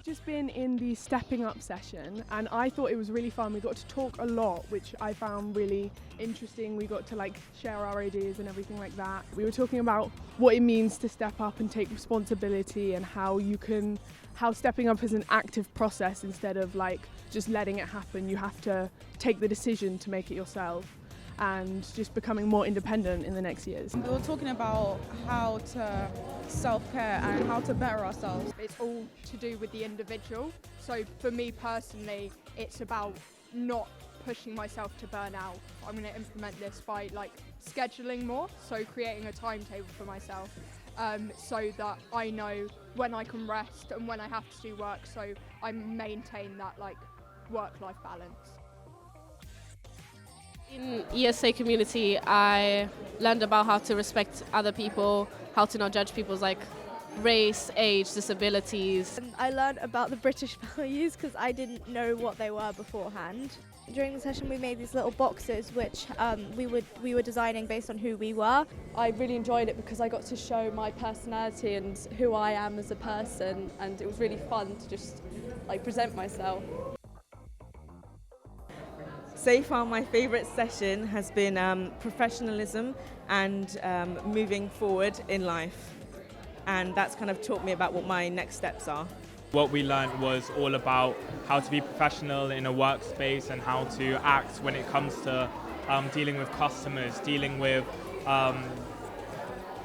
I've just been in the stepping up session and I thought it was really fun. We got to talk a lot, which I found really interesting. We got to share our ideas and everything like that. We were talking about what it means to step up and take responsibility and how stepping up is an active process instead of just letting it happen. You have to take the decision to make it yourself, and just becoming more independent in the next years. We were talking about how to self-care and how to better ourselves. It's all to do with the individual. So for me personally, it's about not pushing myself to burn out. I'm going to implement this by scheduling more, so creating a timetable for myself, so that I know when I can rest and when I have to do work, so I maintain that work-life balance. In ESA community, I learned about how to respect other people, how to not judge people's race, age, disabilities. I learned about the British values because I didn't know what they were beforehand. During the session we made these little boxes which we were designing based on who we were. I really enjoyed it because I got to show my personality and who I am as a person, and it was really fun to just present myself. So far my favourite session has been professionalism and moving forward in life, and that's kind of taught me about what my next steps are. What we learned was all about how to be professional in a workspace and how to act when it comes to dealing with customers, dealing with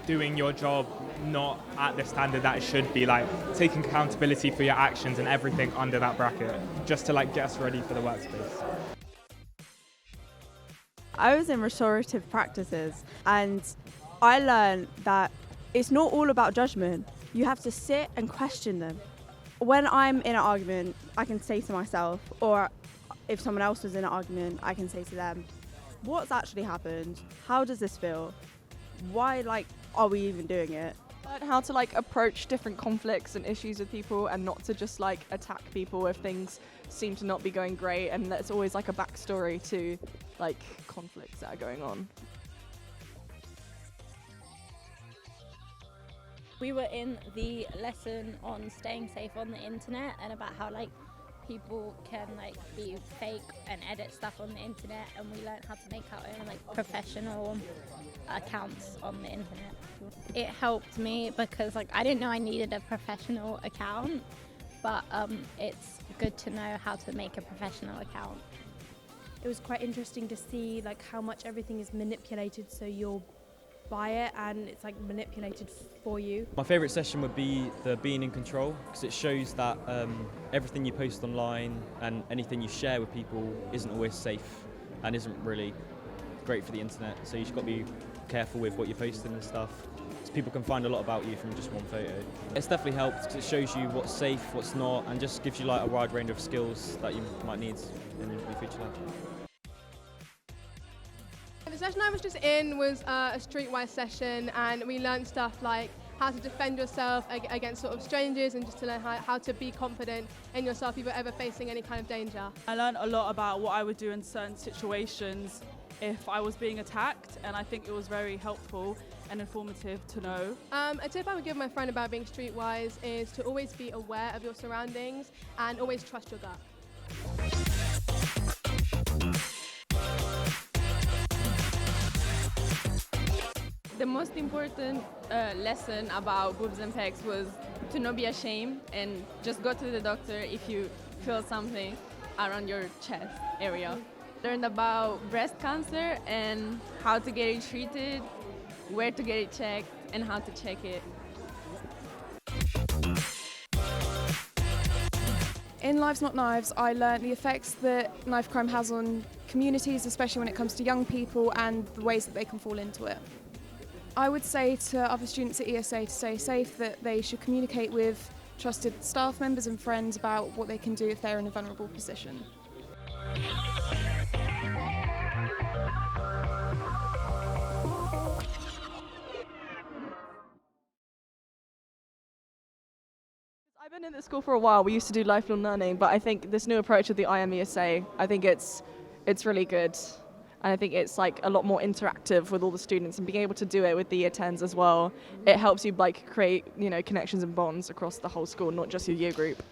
doing your job not at the standard that it should be, taking accountability for your actions and everything under that bracket, just to get us ready for the workspace. I was in restorative practices and I learned that it's not all about judgment. You have to sit and question them. When I'm in an argument, I can say to myself, or if someone else was in an argument, I can say to them, what's actually happened? How does this feel? Why are we even doing it? Learn how to approach different conflicts and issues with people and not to just attack people if things seem to not be going great, and there's always a backstory to conflicts that are going on. We were in the lesson on staying safe on the internet and about how people can be fake and edit stuff on the internet, and we learned how to make our own professional accounts on the internet. It helped me because I didn't know I needed a professional account, but it's good to know how to make a professional account. It was quite interesting to see how much everything is manipulated, so you'll buy it and it's manipulated for you. My favourite session would be the being in control, because it shows that everything you post online and anything you share with people isn't always safe and isn't really great for the internet, so you've got to be careful with what you're posting and stuff, because people can find a lot about you from just one photo. It's definitely helped because it shows you what's safe, what's not, and just gives you a wide range of skills that you might need in your future life. The session I was just in was a streetwise session, and we learned stuff like how to defend yourself against strangers, and just to learn how to be confident in yourself if you're ever facing any kind of danger. I learned a lot about what I would do in certain situations if I was being attacked, and I think it was very helpful and informative to know. A tip I would give my friend about being streetwise is to always be aware of your surroundings and always trust your gut. The most important lesson about boobs and pecs was to not be ashamed and just go to the doctor if you feel something around your chest area. Learned about breast cancer and how to get it treated, where to get it checked, and how to check it. In Lives Not Knives, I learned the effects that knife crime has on communities, especially when it comes to young people and the ways that they can fall into it. I would say to other students at ESA to stay safe that they should communicate with trusted staff members and friends about what they can do if they're in a vulnerable position. I've been in this school for a while. We used to do lifelong learning, but I think this new approach of the AM ESA, I think it's really good. And I think it's a lot more interactive with all the students, and being able to do it with the year 10s as well. It helps you create, connections and bonds across the whole school, not just your year group.